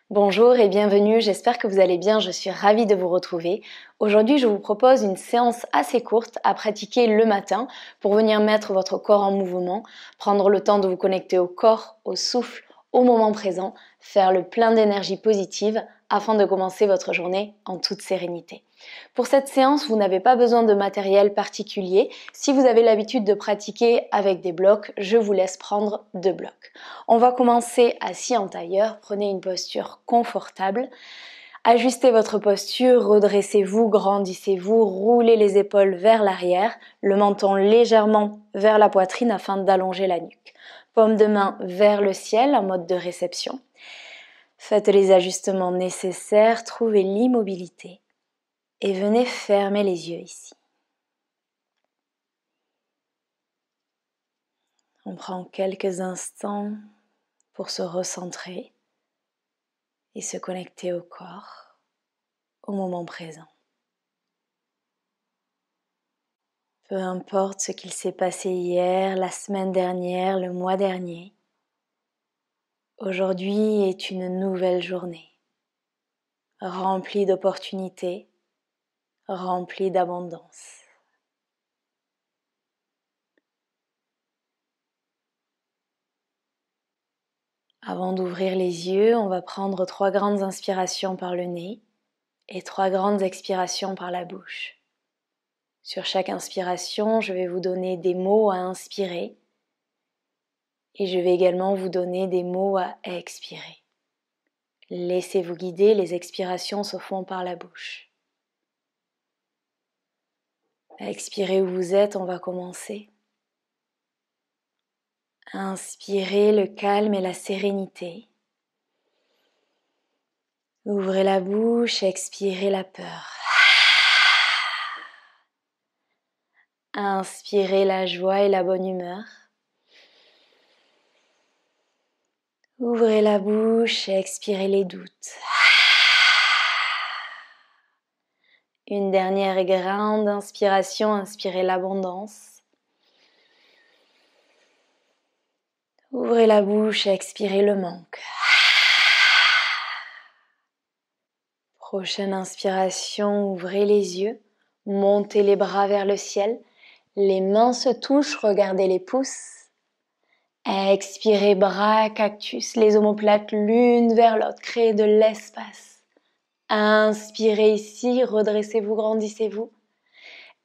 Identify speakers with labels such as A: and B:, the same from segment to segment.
A: Bonjour et bienvenue, j'espère que vous allez bien, je suis ravie de vous retrouver. Aujourd'hui, je vous propose une séance assez courte à pratiquer le matin pour venir mettre votre corps en mouvement, prendre le temps de vous connecter au corps, au souffle, au moment présent, faire le plein d'énergie positive afin de commencer votre journée en toute sérénité. Pour cette séance, vous n'avez pas besoin de matériel particulier. Si vous avez l'habitude de pratiquer avec des blocs, je vous laisse prendre 2 blocs. On va commencer assis en tailleur. Prenez une posture confortable. Ajustez votre posture, redressez-vous, grandissez-vous, roulez les épaules vers l'arrière, le menton légèrement vers la poitrine afin d'allonger la nuque. Paume de main vers le ciel en mode de réception. Faites les ajustements nécessaires, trouvez l'immobilité. Et venez fermer les yeux ici. On prend quelques instants pour se recentrer et se connecter au corps, au moment présent. Peu importe ce qu'il s'est passé hier, la semaine dernière, le mois dernier, aujourd'hui est une nouvelle journée, remplie d'opportunités, remplie d'abondance. Avant d'ouvrir les yeux, on va prendre 3 grandes inspirations par le nez et 3 grandes expirations par la bouche. Sur chaque inspiration, je vais vous donner des mots à inspirer et je vais également vous donner des mots à expirer. Laissez-vous guider, les expirations se font par la bouche. Expirez où vous êtes, on va commencer. Inspirez le calme et la sérénité. Ouvrez la bouche, expirez la peur. Inspirez la joie et la bonne humeur. Ouvrez la bouche, expirez les doutes. Une dernière grande inspiration, inspirez l'abondance. Ouvrez la bouche, expirez le manque. Prochaine inspiration, ouvrez les yeux, montez les bras vers le ciel, les mains se touchent, regardez les pouces. Expirez, bras, cactus, les omoplates l'une vers l'autre, créez de l'espace. Inspirez ici, redressez-vous, grandissez-vous.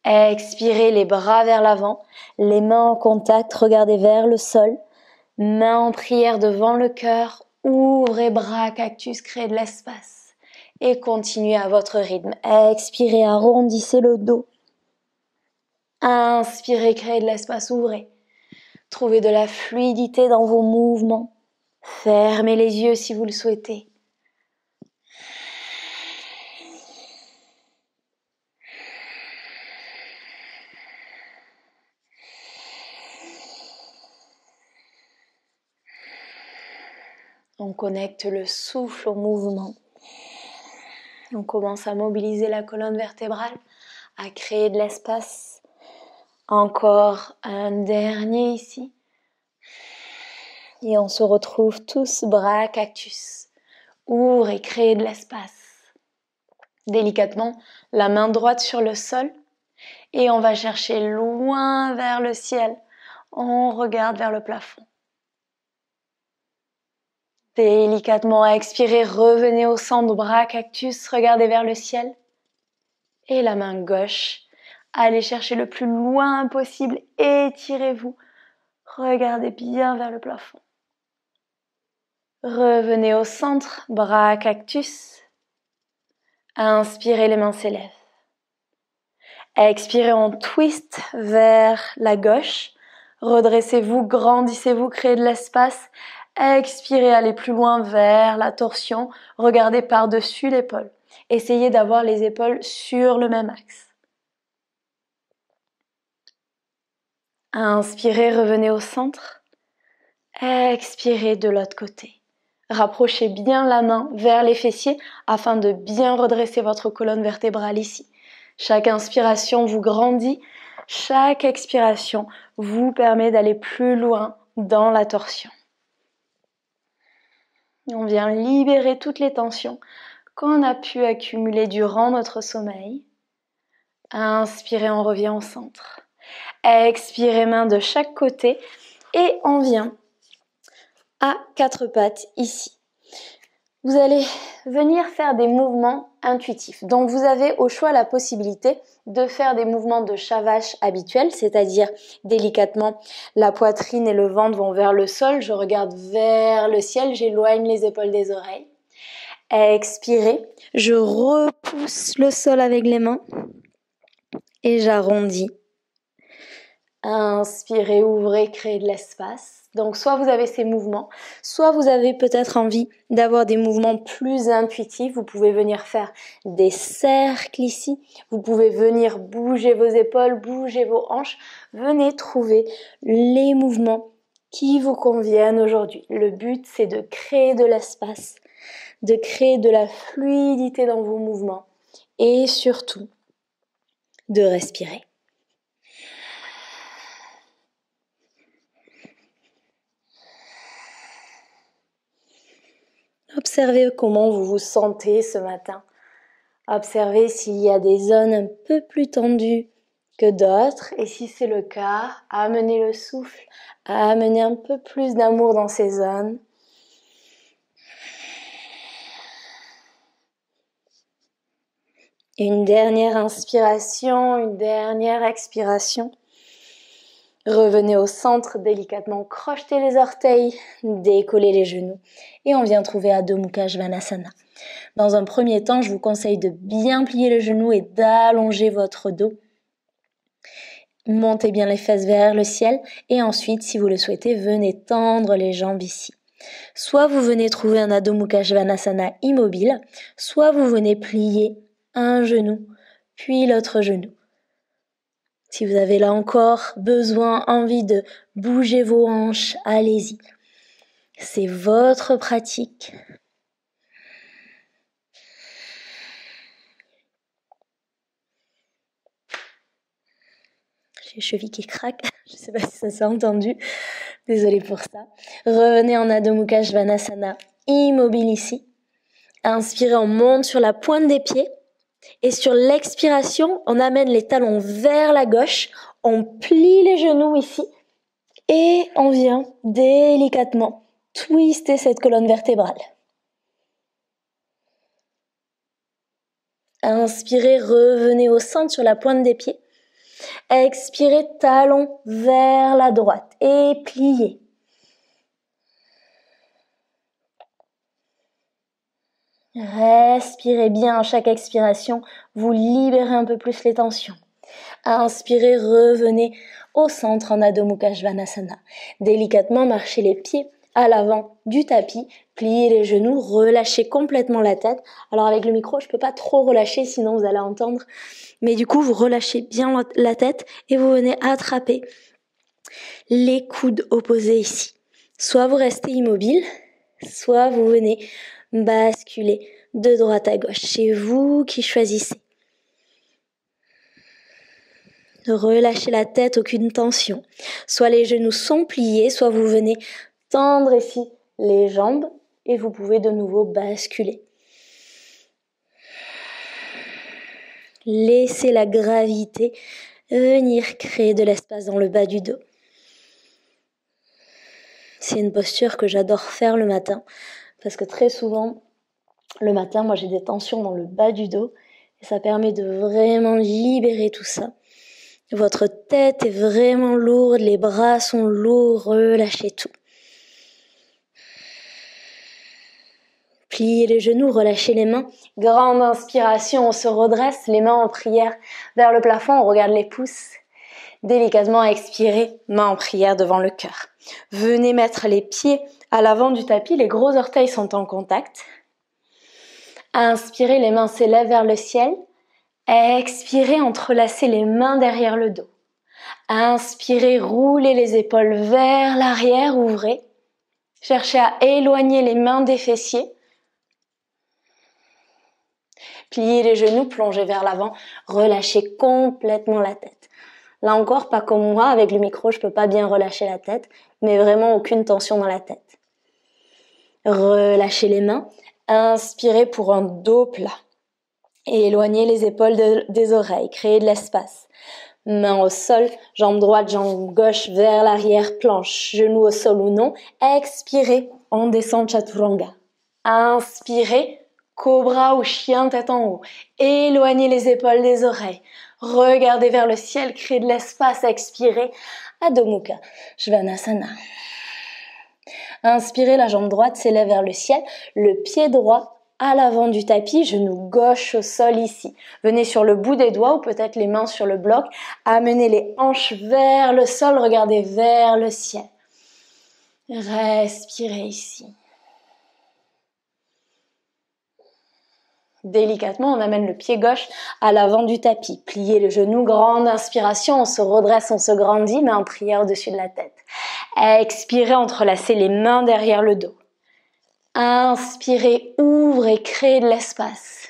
A: Expirez, les bras vers l'avant, les mains en contact, regardez vers le sol. Mains en prière devant le cœur, ouvrez bras, cactus, créez de l'espace. Et continuez à votre rythme. Expirez, arrondissez le dos. Inspirez, créez de l'espace, ouvrez. Trouvez de la fluidité dans vos mouvements. Fermez les yeux si vous le souhaitez. On connecte le souffle au mouvement. On commence à mobiliser la colonne vertébrale, à créer de l'espace. Encore un dernier ici. Et on se retrouve tous bras cactus. Ouvre et crée de l'espace. Délicatement, la main droite sur le sol. Et on va chercher loin vers le ciel. On regarde vers le plafond. Délicatement, expirez, revenez au centre, bras cactus, regardez vers le ciel. Et la main gauche, allez chercher le plus loin possible, étirez-vous. Regardez bien vers le plafond. Revenez au centre, bras cactus. Inspirez, les mains s'élèvent. Expirez, on twist vers la gauche. Redressez-vous, grandissez-vous, créez de l'espace. Expirez, allez plus loin vers la torsion. Regardez par-dessus l'épaule. Essayez d'avoir les épaules sur le même axe. Inspirez, revenez au centre. Expirez de l'autre côté. Rapprochez bien la main vers les fessiers afin de bien redresser votre colonne vertébrale ici. Chaque inspiration vous grandit, chaque expiration vous permet d'aller plus loin dans la torsion. On vient libérer toutes les tensions qu'on a pu accumuler durant notre sommeil. Inspirez, on revient au centre. Expirez, main de chaque côté et on vient à quatre pattes ici. Vous allez venir faire des mouvements intuitifs. Donc vous avez au choix la possibilité de faire des mouvements de Shavash habituels, c'est-à-dire délicatement la poitrine et le ventre vont vers le sol, je regarde vers le ciel, j'éloigne les épaules des oreilles. Expirez, je repousse le sol avec les mains et j'arrondis. Inspirez, ouvrez, créez de l'espace. Donc soit vous avez ces mouvements, soit vous avez peut-être envie d'avoir des mouvements plus intuitifs. Vous pouvez venir faire des cercles ici. Vous pouvez venir bouger vos épaules, bouger vos hanches. Venez trouver les mouvements qui vous conviennent aujourd'hui. Le but, c'est de créer de l'espace, de créer de la fluidité dans vos mouvements et surtout de respirer. Observez comment vous vous sentez ce matin. Observez s'il y a des zones un peu plus tendues que d'autres. Et si c'est le cas, amenez le souffle, amenez un peu plus d'amour dans ces zones. Une dernière inspiration, une dernière expiration. Revenez au centre délicatement, crochetez les orteils, décollez les genoux et on vient trouver Adho Mukha Svanasana. Dans un premier temps, je vous conseille de bien plier le genou et d'allonger votre dos. Montez bien les fesses vers le ciel et ensuite, si vous le souhaitez, venez tendre les jambes ici. Soit vous venez trouver un Adho Mukha Svanasana immobile, soit vous venez plier un genou, puis l'autre genou. Si vous avez là encore besoin, envie de bouger vos hanches, allez-y. C'est votre pratique. J'ai les chevilles qui craquent, je ne sais pas si ça s'est entendu. Désolée pour ça. Revenez en Adho Mukha Svanasana, immobile ici. Inspirez, on monte sur la pointe des pieds. Et sur l'expiration, on amène les talons vers la gauche. On plie les genoux ici. Et on vient délicatement twister cette colonne vertébrale. Inspirez, revenez au centre sur la pointe des pieds. Expirez, talons vers la droite et pliez. Respirez bien à chaque expiration, vous libérez un peu plus les tensions. Inspirez, revenez au centre en Adho Mukha Svanasana. Délicatement, marchez les pieds à l'avant du tapis, pliez les genoux, relâchez complètement la tête. Alors avec le micro, je peux pas trop relâcher, sinon vous allez entendre. Mais du coup, vous relâchez bien la tête et vous venez attraper les coudes opposés ici. Soit vous restez immobile, soit vous venez basculer de droite à gauche. C'est vous qui choisissez. Relâchez la tête, aucune tension. Soit les genoux sont pliés, soit vous venez tendre ici les jambes et vous pouvez de nouveau basculer. Laissez la gravité venir créer de l'espace dans le bas du dos. C'est une posture que j'adore faire le matin parce que très souvent, le matin, moi j'ai des tensions dans le bas du dos et ça permet de vraiment libérer tout ça. Votre tête est vraiment lourde, les bras sont lourds, relâchez tout. Pliez les genoux, relâchez les mains. Grande inspiration, on se redresse, les mains en prière vers le plafond, on regarde les pouces. Délicatement expirez, mains en prière devant le cœur. Venez mettre les pieds à l'avant du tapis, les gros orteils sont en contact. Inspirez, les mains s'élèvent vers le ciel. Expirez, entrelacez les mains derrière le dos. Inspirez, roulez les épaules vers l'arrière, ouvrez. Cherchez à éloigner les mains des fessiers. Pliez les genoux, plongez vers l'avant, relâchez complètement la tête. Là encore, pas comme moi, avec le micro, je peux pas bien relâcher la tête, mais vraiment aucune tension dans la tête. Relâchez les mains. Inspirez pour un dos plat. Et éloignez les épaules des oreilles. Créez de l'espace. Main au sol, jambe droite, jambe gauche vers l'arrière, planche, genou au sol ou non. Expirez, on descend Chaturanga. Inspirez, cobra ou chien tête en haut. Éloignez les épaules des oreilles. Regardez vers le ciel, créez de l'espace. Expirez, Adho Mukha Svanasana. Inspirez, la jambe droite s'élève vers le ciel, le pied droit à l'avant du tapis, genou gauche au sol ici. Venez sur le bout des doigts ou peut-être les mains sur le bloc. Amenez les hanches vers le sol, regardez vers le ciel. Respirez ici. Délicatement, on amène le pied gauche à l'avant du tapis. Pliez le genou, grande inspiration, on se redresse, on se grandit, main en prière au-dessus de la tête. Expirez, entrelacez les mains derrière le dos. Inspirez, ouvrez, créez de l'espace.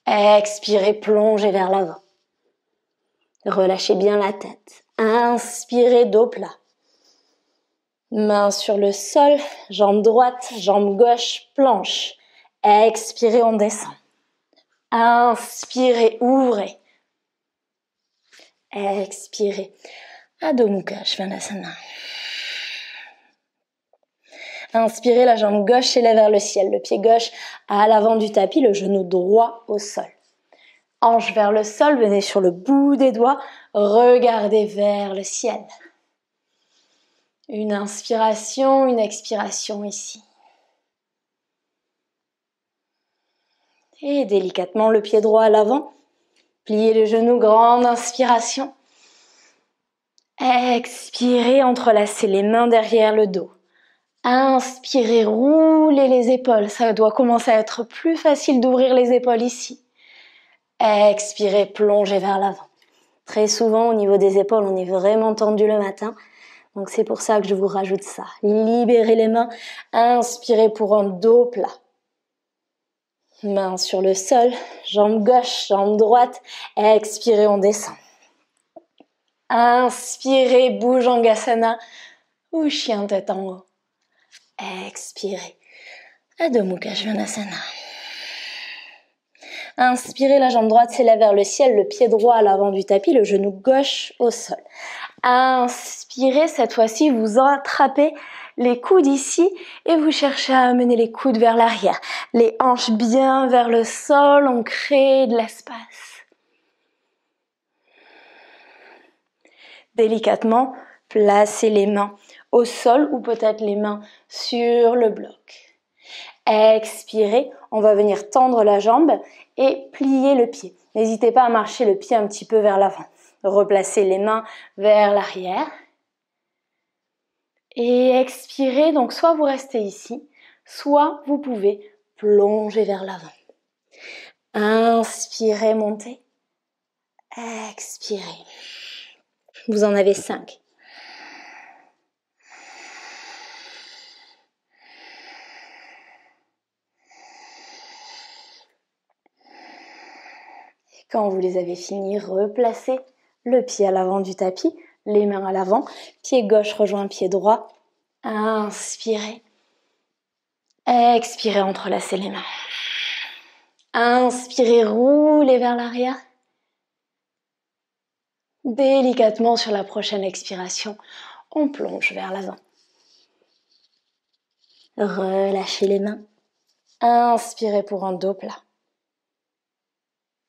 A: Expirez, plongez vers l'avant. Relâchez bien la tête. Inspirez, dos plat. Main sur le sol, jambe droite, jambe gauche, planche. Expirez, on descend. Inspirez, ouvrez. Expirez. Adho Mukha Svanasana. Inspirez, la jambe gauche s'élève vers le ciel, le pied gauche à l'avant du tapis, le genou droit au sol. Hanche vers le sol, venez sur le bout des doigts, regardez vers le ciel. Une inspiration, une expiration ici. Et délicatement, le pied droit à l'avant, pliez le genou, grande inspiration. Expirez, entrelacez les mains derrière le dos. Inspirez, roulez les épaules. Ça doit commencer à être plus facile d'ouvrir les épaules ici. Expirez, plongez vers l'avant. Très souvent, au niveau des épaules, on est vraiment tendu le matin. Donc c'est pour ça que je vous rajoute ça. Libérez les mains. Inspirez pour un dos plat. Main sur le sol. Jambe gauche, jambe droite. Expirez, on descend. Inspirez, Bhujangasana ou chien tête en haut. Expirez. Adho Mukha Svanasana. Inspirez, la jambe droite s'élève vers le ciel, le pied droit à l'avant du tapis, le genou gauche au sol. Inspirez, cette fois-ci, vous attrapez les coudes ici et vous cherchez à amener les coudes vers l'arrière. Les hanches bien vers le sol, on crée de l'espace. Délicatement, placez les mains au sol ou peut-être les mains sur le bloc. Expirez, on va venir tendre la jambe et plier le pied. N'hésitez pas à marcher le pied un petit peu vers l'avant. Replacez les mains vers l'arrière. Et expirez, donc soit vous restez ici, soit vous pouvez plonger vers l'avant. Inspirez, montez. Expirez. Vous en avez 5. Et quand vous les avez finis, replacez le pied à l'avant du tapis, les mains à l'avant, pied gauche rejoint pied droit. Inspirez. Expirez, entrelacez les mains. Inspirez, roulez vers l'arrière. Délicatement sur la prochaine expiration, on plonge vers l'avant. Relâchez les mains. Inspirez pour un dos plat.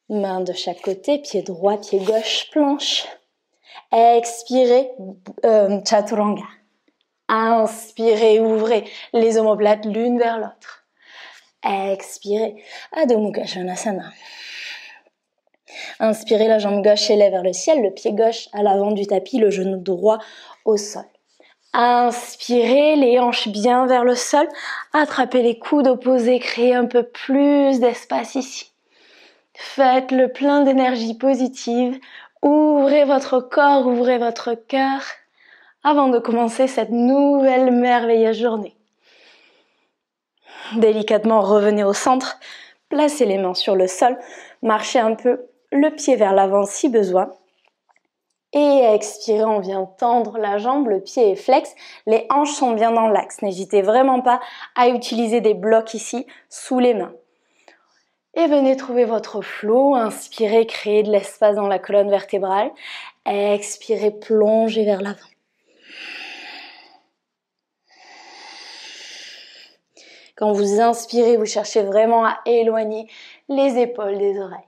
A: Mains de chaque côté, pied droit, pied gauche, planche. Expirez, Chaturanga. Inspirez, ouvrez les omoplates l'une vers l'autre. Expirez, Adho Mukha Svanasana. Inspirez, la jambe gauche s'élève vers le ciel, le pied gauche à l'avant du tapis, le genou droit au sol. Inspirez, les hanches bien vers le sol, attrapez les coudes opposés, créez un peu plus d'espace ici. Faites le plein d'énergie positive, ouvrez votre corps, ouvrez votre cœur avant de commencer cette nouvelle merveilleuse journée. Délicatement, revenez au centre, placez les mains sur le sol, marchez un peu le pied vers l'avant si besoin Et expirez, on vient tendre la jambe, le pied est flex, les hanches sont bien dans l'axe. N'hésitez vraiment pas à utiliser des blocs ici sous les mains. Et venez trouver votre flow, inspirez, créez de l'espace dans la colonne vertébrale. Expirez, plongez vers l'avant. Quand vous inspirez, vous cherchez vraiment à éloigner les épaules des oreilles.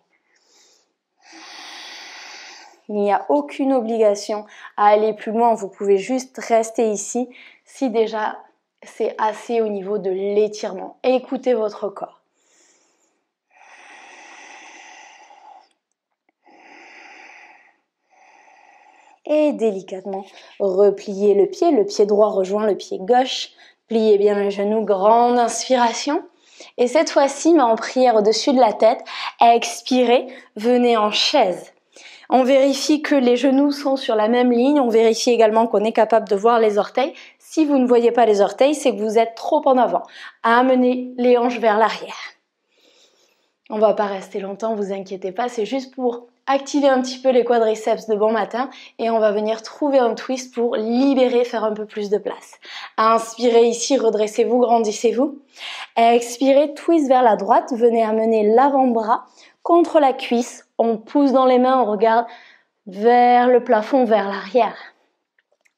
A: Il n'y a aucune obligation à aller plus loin, vous pouvez juste rester ici si déjà c'est assez au niveau de l'étirement. Écoutez votre corps. Et délicatement, repliez le pied droit rejoint le pied gauche, pliez bien le genou, grande inspiration. Et cette fois-ci, en prière au-dessus de la tête, expirez, venez en chaise. On vérifie que les genoux sont sur la même ligne. On vérifie également qu'on est capable de voir les orteils. Si vous ne voyez pas les orteils, c'est que vous êtes trop en avant. Amenez les hanches vers l'arrière. On ne va pas rester longtemps, vous inquiétez pas. C'est juste pour activer un petit peu les quadriceps de bon matin. Et on va venir trouver un twist pour libérer, faire un peu plus de place. Inspirez ici, redressez-vous, grandissez-vous. Expirez, twist vers la droite. Venez amener l'avant-bras contre la cuisse. On pousse dans les mains, on regarde vers le plafond, vers l'arrière.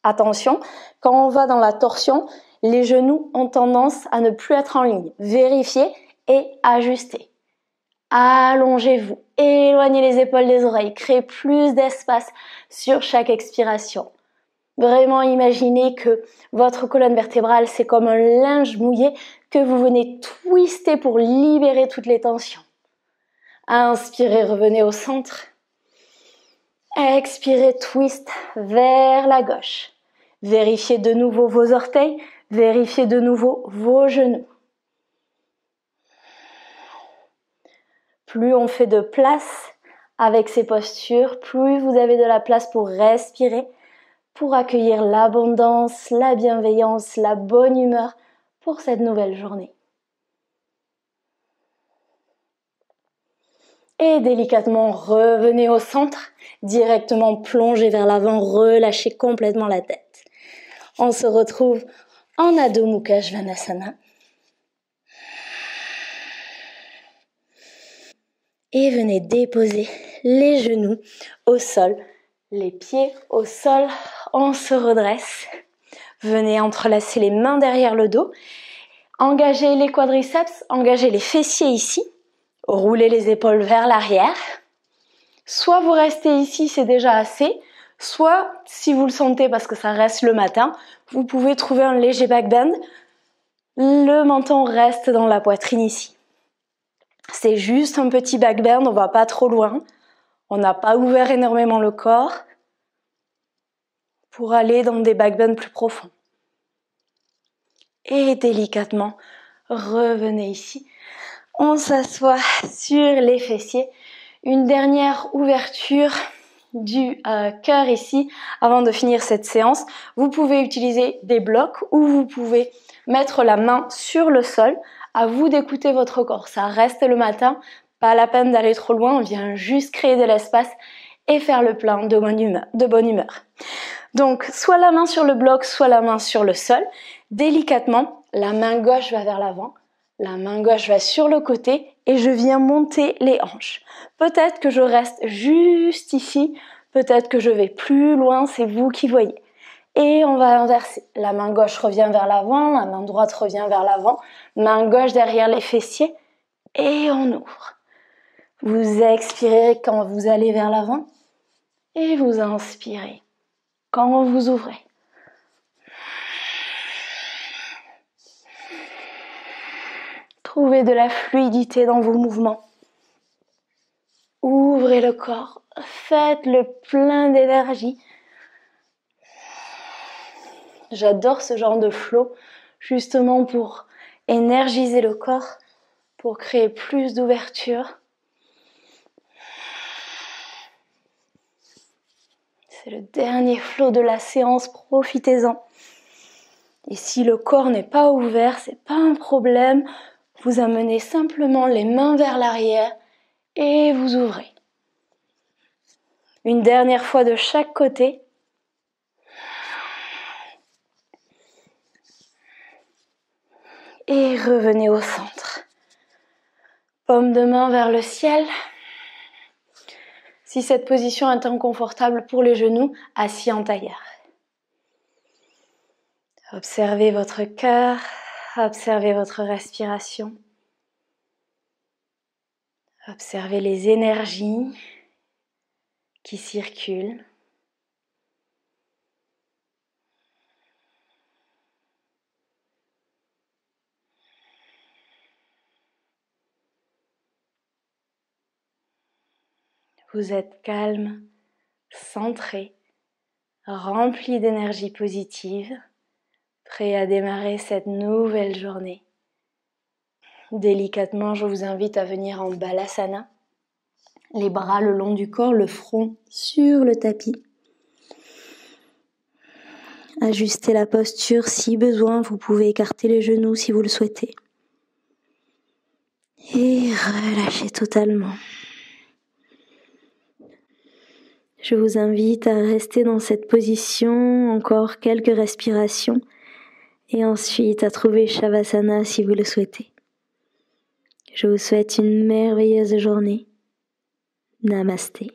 A: Attention, quand on va dans la torsion, les genoux ont tendance à ne plus être en ligne. Vérifiez et ajustez. Allongez-vous, éloignez les épaules des oreilles, créez plus d'espace sur chaque expiration. Vraiment imaginez que votre colonne vertébrale, c'est comme un linge mouillé que vous venez twister pour libérer toutes les tensions. Inspirez, revenez au centre. Expirez, twist vers la gauche. Vérifiez de nouveau vos orteils. Vérifiez de nouveau vos genoux. Plus on fait de place avec ces postures, plus vous avez de la place pour respirer, pour accueillir l'abondance, la bienveillance, la bonne humeur pour cette nouvelle journée. Et délicatement, revenez au centre, directement plongez vers l'avant, relâchez complètement la tête. On se retrouve en Adho Mukha Svanasana. Et venez déposer les genoux au sol, les pieds au sol, on se redresse. Venez entrelacer les mains derrière le dos, engagez les quadriceps, engagez les fessiers ici. Roulez les épaules vers l'arrière. Soit vous restez ici, c'est déjà assez. Soit, si vous le sentez parce que ça reste le matin, vous pouvez trouver un léger back bend. Le menton reste dans la poitrine ici. C'est juste un petit back bend, on va pas trop loin. On n'a pas ouvert énormément le corps pour aller dans des back bends plus profonds. Et délicatement, revenez ici. On s'assoit sur les fessiers. Une dernière ouverture du cœur ici avant de finir cette séance. Vous pouvez utiliser des blocs ou vous pouvez mettre la main sur le sol. À vous d'écouter votre corps. Ça reste le matin, pas la peine d'aller trop loin. On vient juste créer de l'espace et faire le plein de bonne humeur. Donc, soit la main sur le bloc, soit la main sur le sol. Délicatement, la main gauche va vers l'avant. La main gauche va sur le côté et je viens monter les hanches. Peut-être que je reste juste ici, peut-être que je vais plus loin, c'est vous qui voyez. Et on va inverser. La main gauche revient vers l'avant, la main droite revient vers l'avant, main gauche derrière les fessiers et on ouvre. Vous expirez quand vous allez vers l'avant et vous inspirez quand vous ouvrez. Trouvez de la fluidité dans vos mouvements. Ouvrez le corps, faites-le plein d'énergie. J'adore ce genre de flow, justement pour énergiser le corps, pour créer plus d'ouverture. C'est le dernier flow de la séance, profitez-en. Et si le corps n'est pas ouvert, c'est pas un problème. Vous amenez simplement les mains vers l'arrière et vous ouvrez. Une dernière fois de chaque côté. Et revenez au centre. Paume de main vers le ciel. Si cette position est inconfortable pour les genoux, assis en tailleur. Observez votre cœur, observez votre respiration. Observez les énergies qui circulent. Vous êtes calme, centré, rempli d'énergie positive, prêt à démarrer cette nouvelle journée. Délicatement, je vous invite à venir en Balasana. Les bras le long du corps, le front sur le tapis. Ajustez la posture si besoin, vous pouvez écarter les genoux si vous le souhaitez. Et relâchez totalement. Je vous invite à rester dans cette position encore quelques respirations et ensuite à trouver Shavasana si vous le souhaitez. Je vous souhaite une merveilleuse journée. Namasté.